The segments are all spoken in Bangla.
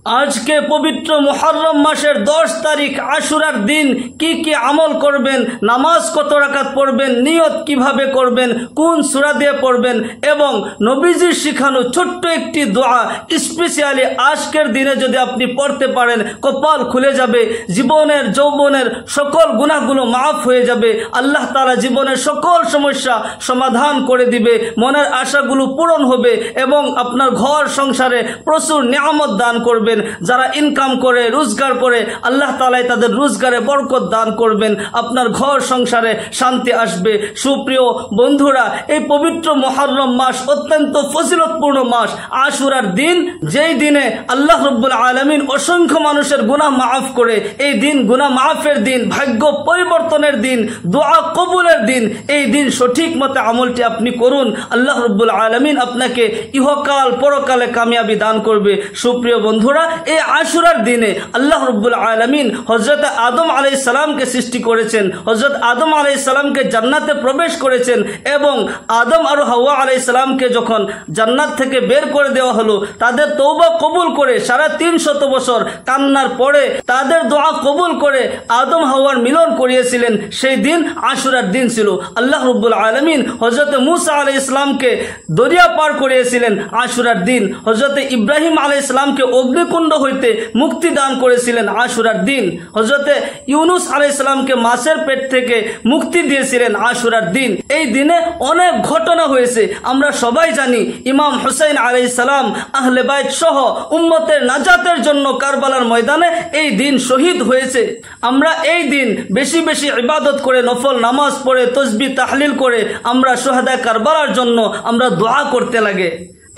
আজকে পবিত্র মুহররম মাসের 10 তারিখ আশুরার দিন কি আমল করবেন, নামাজ কত রাকাত পড়বেন, নিয়ত কিভাবে করবেন, কোন সূরা দিয়ে পড়বেন এবং নবীজির শিখানো ছোট্ট একটি দোয়া স্পেশালি আজকের দিনে যদি আপনি পড়তে পারেন কপাল খুলে যাবে, জীবনের যৌবনের সকল গুনাহগুলো মাফ হয়ে যাবে, আল্লাহ তাআলা জীবনের সকল সমস্যা সমাধান করে দিবে, মনের আশাগুলো পূরণ হবে এবং আপনার ঘর সংসারে প্রচুর নিয়ামত দান করবে। যারা ইনকাম করে রোজগার করে আল্লাহ তাআলা তাদের রোজগারে বরকত দান করবেন, আপনার ঘর সংসারে শান্তি আসবে। সুপ্রিয় বন্ধুরা, এই পবিত্র মুহররম মাস অত্যন্ত ফজিলতপূর্ণ মাস, আশুরার দিন, যেই দিনে আল্লাহ রাব্বুল আলামিন অসংখ্য মানুষের গুনাহ মাফ করে, এই দিন গুনাহ মাফের দিন, ভাগ্য পরিবর্তনের দিন, দোয়া কবুলের দিন। এই দিন সঠিক মতে আমলটি আপনি করুন, আল্লাহ রাব্বুল আলামিন আপনাকে ইহকাল পরকালে কামিয়াবি দান করবে। সুপ্রিয় বন্ধুরা, এই আশুরার দিনে আল্লাহ রাব্বুল আলামিন হযরত আদম আলাইহিস সালামকে সৃষ্টি করেছেন, হযরত আদম আলাইহিস সালামকে জান্নাতে প্রবেশ করেছেন এবং আদম আর হাওয়া আলাইহিস সালামকে যখন জান্নাত থেকে বের করে দেওয়া হলো, তাদের তওবা কবুল করে 350 বছর কান্নার পরে তাদের দোয়া কবুল করে আদম হাওয়ার মিলন করিয়েছিলেন। সেই দিন আশুরার দিন ছিল। আল্লাহ রাব্বুল আলামিন হযরত মুসা আলাইহিস সালামকে দরিয়া পার করিয়েছিলেন আশুরার দিন। হযরত ইব্রাহিম আলাইহিস সালামকে অগ্নিকুণ্ড হইতে মুক্তি দান করেছিলেন আশুরার দিন। হযরত ইউনুস আলাইহিস সালামকে মাছের পেট থেকে মুক্তি দিয়েছিলেন আশুরার দিন। এই দিনে অনেক ঘটনা হয়েছে, আমরা সবাই জানি। ইমাম হুসাইন আলাইহিস সালাম আহলে বাইত সহ উম্মতের নাজাতের জন্য কারবালার ময়দানে এই দিন শহীদ হয়েছে। আমরা এই দিন বেশি বেশি ইবাদত করে, নফল নামাজ পড়ে, তাসবিহ তাহলিল করে আমরা শুহাদা কারবালার জন্য আমরা দোয়া করতে লাগে।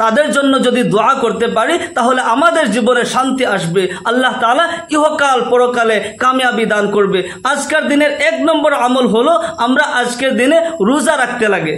তাদের জন্য যদি দোয়া করতে পারি তাহলে আমাদের জীবনে শান্তি আসবে, আল্লাহ তাআলা ইহকাল পরকালে কামিয়াবি দান করবে। আজকের দিনের 1 নম্বর আমল হলো আমরা আজকের দিনে রোজা রাখতে লাগে।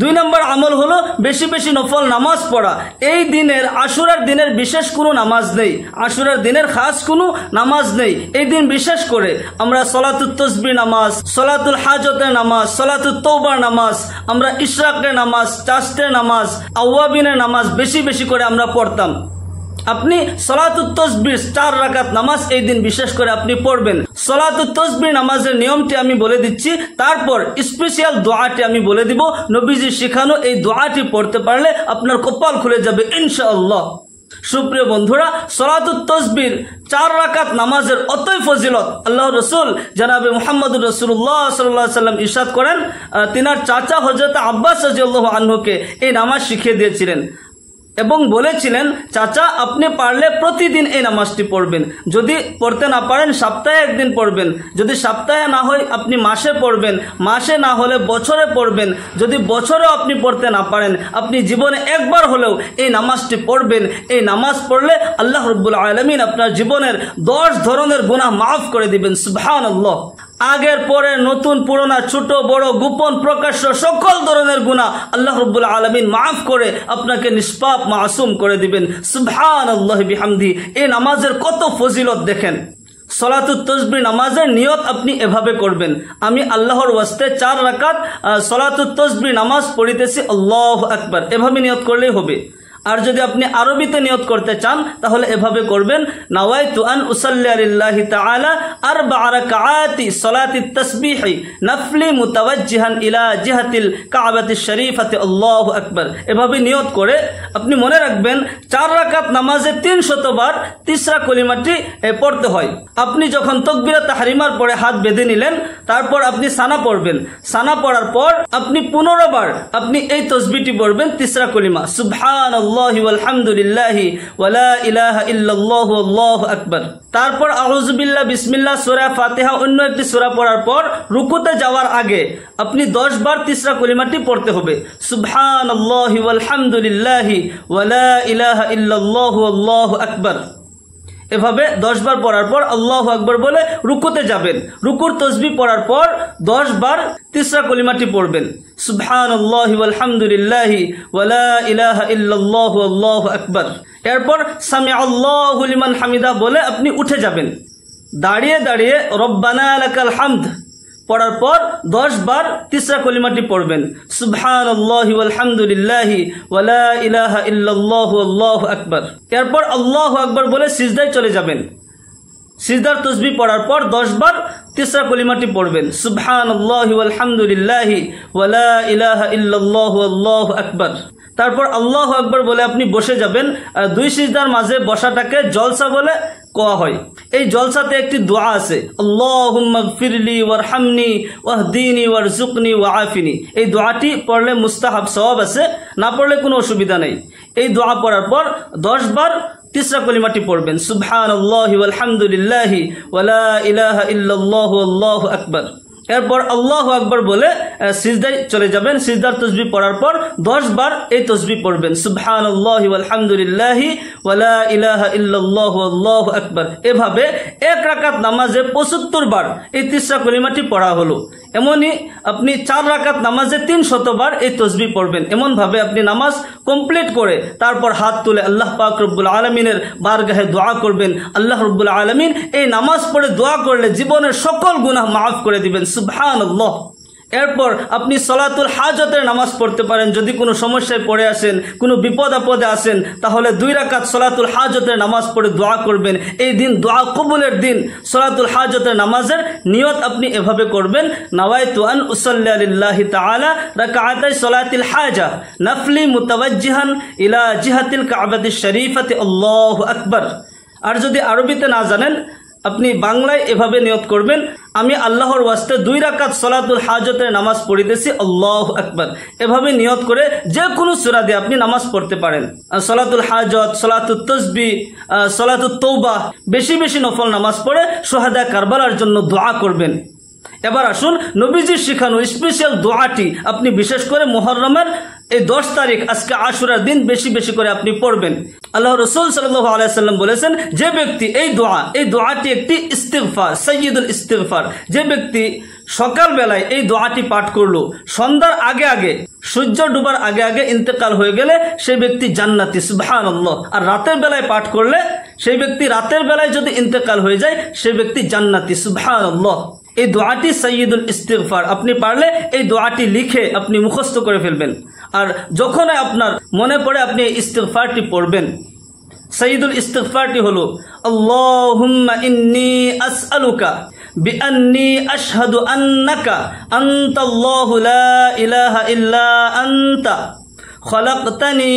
2 নম্বর আমল হলো বেশি বেশি নফল নামাজ পড়া। এই দিনের আশুরার দিনের বিশেষ কোনো নামাজ নেই, আশুরার দিনের খাস কোনো নামাজ নেই। এই দিন বিশেষ করে আমরা সলাতুত তাসবিহ নামাজ, সলাতুল হাজতের নামাজ, সলাতুত তওবার নামাজ, আমরা ইশরাকের নামাজ, চাশতের নামাজ, আওয়াবিনের নামাজ বেশি বেশি করে আমরা পড়তাম। আপনি সলাতুত তাসবিহ 4 রাকাত নামাজ এই দিন বিশেষ করে আপনি পড়বেন। সলাতুত তাসবিহ নামাজের নিয়মটি আমি বলে দিচ্ছি, তারপর স্পেশাল দোয়াটি আমি বলে দিব। নবীজি শেখানো এই দোয়াটি পড়তে পারলে আপনার কপাল খুলে যাবে ইনশাআল্লাহ। সুপ্রিয় বন্ধুরা, সলাতুত তাসবিহ 4 রাকাত নামাজের অতই ফজিলত আল্লাহর রাসূল জনাবে মুহাম্মদুর রাসূলুল্লাহ সাল্লাল্লাহু আলাইহি ওয়াসাল্লাম ইরশাদ করেন, তিনার চাচা হযরত আব্বাস রাদিয়াল্লাহু আনহুকে এই নামাজ শিখিয়ে দিয়েছিলেন এবং বলেছিলেন, চাচা আপনি পারলে প্রতিদিন এই নামাজটি পড়বেন, যদি পড়তে না পারেন সপ্তাহে 1 দিন পড়বেন, যদি সপ্তাহে না হয় আপনি মাসে পড়বেন, মাসে না হলে বছরে পড়বেন, যদি বছরেও আপনি পড়তে না পারেন আপনি জীবনে একবার হলেও এই নামাজটি পড়বেন। এই নামাজ পড়লে আল্লাহ রাব্বুল আলামিন আপনার জীবনের 10 ধরনের গুনাহ মাফ করে দিবেন। সুবহানাল্লাহ। আগের পরে নতুন পুরোনো ছোট বড় গোপন প্রকাশ্য সকল ধরনের গুনাহ আল্লাহ রাব্বুল আলামিন মাফ করে আপনাকে নিষ্পাপ মাসুম করে দিবেন। সুবহানাল্লাহি বিহামদি। এই নামাজের কত ফজিলত দেখেন। সলাতুত তাসবিহ নামাজের নিয়ত আপনি এভাবে করবেন, আমি আল্লাহর ওয়াস্তে 4 রাকাত সলাতুত তাসবিহ নামাজ পড়িতেছি, আল্লাহু আকবার, এভাবে নিয়ত করলেই হবে। আর যদি আপনি আরবিতে নিয়ত করতে চান তাহলে এভাবে করবেন, নাওয়াইতু আন উসাল্লি লিল্লাহি তাআলা 4 রাকাআতি সলাতিত তাসবিহ নফলি মুতাওয়াজ্জিহান ইলা জিহাতিল কাবাতিশ শরীফাতি, আল্লাহু আকবার। এভাবে নিয়ত করে আপনি মনে রাখবেন 4 রাকাত নামাজে 300 বার তিসরা কলিমাটি পড়তে হয়। আপনি যখন তাকবীরাত তাহরিমার পরে হাত বেঁধে নিলেন, তারপর আপনি সানা পড়বেন। সানা পড়ার পর আপনি 15 বার আপনি এই তাসবিহটি পড়বেন, তিসরা কলিমা সুবহানাল্লাহি ওয়ালহামদুলিল্লাহি ওয়ালা ইলাহা ইল্লাল্লাহু আল্লাহু আকবার। তারপর আউযু বিল্লাহ বিসমিল্লাহ সূরা ফাতিহা অন্য একটি সূরা পড়ার পর রুকুতে যাওয়ার আগে আপনি 10 বার তিসরা কলিমাটি পড়তে হবে, সুবহানাল্লাহি ওয়ালহামদুলিল্লাহি ওয়ালা ইলাহা ইল্লাল্লাহু আল্লাহু আকবার। এভাবে 10 বার পড়ার পর আল্লাহু আকবার বলে রুকুতে যাবেন। রুকুর তাসবিহ পড়ার পর 10 বার তিসরা কলিমাটি পড়বেন, সুবহানাল্লাহি ওয়ালহামদুলিল্লাহি ওয়ালা ইলাহা ইল্লাল্লাহু আল্লাহু আকবার। এরপর সামিআল্লাহু লিমান হামিদা বলে আপনি উঠে যাবেন। দাঁড়িয়ে দাঁড়িয়ে রব্বানা লাকাল হামদ পড়ার পর 10 বার তিসরা কলিমাটি পড়বেন, সুবহানাল্লাহি ওয়ালহামদুলিল্লাহি ওয়া লা ইলাহা ইল্লাল্লাহু আল্লাহু আকবার। এরপর আল্লাহু আকবার বলে সিজদায় চলে যাবেন। সিজদার তাসবিহ পড়ার পর 10 বার তিসরা কলিমাটি পড়বেন, সুবহানাল্লাহি ওয়ালহামদুলিল্লাহি ওয়া লা ইলাহা ইল্লাল্লাহু আল্লাহু আকবার। তারপর আল্লাহু আকবার বলে আপনি বসে যাবেন। আর 2 সিজদার মাঝে বসাটাকে জলসা বলে কোয়া হয়। এই জলসাতে একটি দোয়া আছে, আল্লাহুম্মা গফিরলি ওয়ারহামনি ওয়াহদিনি ওয়ারযুকনি ওয়াআফিনি। এই দোয়াটি পড়লে মুস্তাহাব, সওয়াব আছে, না পড়লে কোনো অসুবিধা নেই। এই দোয়া পড়ার পর 10 বার তিসরা কলিমাটি পড়বেন, সুবহানাল্লাহি ওয়ালহামদুলিল্লাহি ওয়া লা ইলাহা ইল্লাল্লাহু আল্লাহু আকবার। এরপর আল্লাহু আকবার বলে সিজদায় চলে যাবেন। সিজদার তাসবিহ পড়ার পর 10 বার এই তাসবিহ পড়বেন, সুবহানাল্লাহি ওয়ালহামদুলিল্লাহি ওয়া লা ইলাহা ইল্লাল্লাহু আল্লাহু আকবার। এভাবে এক রাকাত নামাজে 75 বার এই তিসরা কলিমাটি পড়া হলো। এমনই আপনি 4 রাকাত নামাজে 300 বার এই তাসবিহ পড়বেন। এমনভাবে আপনি নামাজ কমপ্লিট করে তারপর হাত তুলে আল্লাহ পাক রব্বুল আলামিনের বারগাহে দোয়া করবেন। আল্লাহ রব্বুল আলামিন এই নামাজ পড়ে দোয়া করলে জীবনের সকল গুনাহ মাফ করে দিবেন, সুবহানাল্লাহ। এরপর আপনি সলাতুল হাজতের নামাজ পড়তে পারেন। যদি কোনো সমস্যায় পড়ে আসেন, কোনো বিপদ আপদে আসেন, তাহলে 2 রাকাত সলাতুল হাজতের নামাজ পড়ে দোয়া করবেন। এই দিন দোয়া কবুলের দিন। সলাতুল হাজতের নামাজের নিয়ত আপনি এভাবে করবেন, নাওয়াইতু আন উসাল্লি লিল্লাহি তাআলা রাকাতাই সলাতিল হাজা নাফলি মুতাওয়াজ্জিহান ইলা জিহাতিল কাবাতিশ শরীফাতি আল্লাহু আকবার। আর যদি আরবিতে না জানেন, আপনি বাংলায় এভাবে নিয়ত করবেন, আমি আল্লাহর ওয়াস্তে 2 রাকাত সলাতুল হাজতের নামাজ পড়িতেছি, আল্লাহু আকবার। এভাবে নিয়ত করে যে কোনো সূরা দিয়ে আপনি নামাজ পড়তে পারেন। সলাতুল হাজত, সলাতুত তাসবিহ, সলাতুত তওবা, বেশি বেশি নফল নামাজ পড়ে শুহাদা কারবালার জন্য দোয়া করবেন। এবার আসুন নবীজির শিখানো স্পেশাল দোয়াটি আপনি বিশেষ করে মুহররমের এই 10 তারিখ, আজকে আশুরার দিন বেশি বেশি করে আপনি পড়বেন। আল্লাহ রাসূল সাল্লাল্লাহু আলাইহি সাল্লাম বলেছেন, যে ব্যক্তি এই দোয়াটি একটি ইস্তিগফার, সাইয়্যিদুল ইস্তিগফার, যে ব্যক্তি সকাল বেলায় এই দোয়াটি পাঠ করলো, সন্ধ্যার আগে আগে, সূর্য ডুবার আগে আগে ইন্তেকাল হয়ে গেলে সেই ব্যক্তি জান্নাতি, সুবহানাল্লাহ। আর রাতের বেলায় পাঠ করলে সেই ব্যক্তি, রাতের বেলায় যদি ইন্তেকাল হয়ে যায় সেই ব্যক্তি জান্নাতি, সুবহানাল্লাহ। এই দোয়াটি সাইয়্যিদুল ইস্তিগফার। আপনি পারলে এই দোয়াটি লিখে আপনি মুখস্থ করে ফেলবেন। আর যখন আপনার মনে পড়ে আপনি এই ইস্তিগফারটি পড়বেন। সাইয়্যিদুল ইস্তিগফারটি হলো, আল্লাহুম্মা ইন্নী আসআলুকা বিআন্নী আশহাদু আন্নাকা আনতাল্লাহু লা ইলাহা ইল্লা আনতা খলাকতানি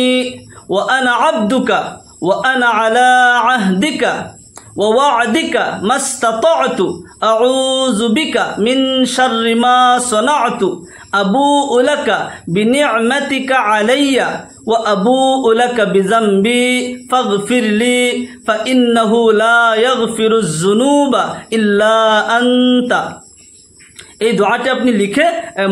ওয়া আনা আবদুকা ওয়া আনা আলা আহদিকা ووعدك ما استطعت أعوذ بك من شر ما صنعت أبوء لك بنعمتك علي وأبوء لك بذنبي فاغفر لي فإنه لا يغفر الذنوب إلا أنت। এই দোয়াটি আপনি লিখে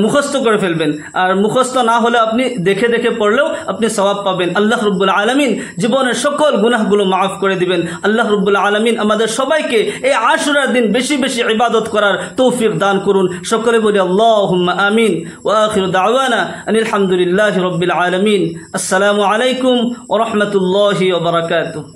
মুখস্থ করে ফেলবেন। আর মুখস্থ না হলে আপনি দেখে দেখে পড়লেও আপনি সওয়াব পাবেন। আল্লাহ রাব্বুল আলামিন জীবনের সকল গুনাহগুলো মাফ করে দিবেন। আল্লাহ রাব্বুল আলামিন আমাদের সবাইকে এই আশুরার দিন বেশি বেশি ইবাদত করার তৌফিক দান করুন। সকলে বলি আল্লাহুম্মা আমিন। ওয়া আখিরু দাওয়ানা আনিল হামদুলিল্লাহি রাব্বিল আলামিন। আসসালামু আলাইকুম ওয়া রাহমাতুল্লাহি ওয়া বারাকাতুহু।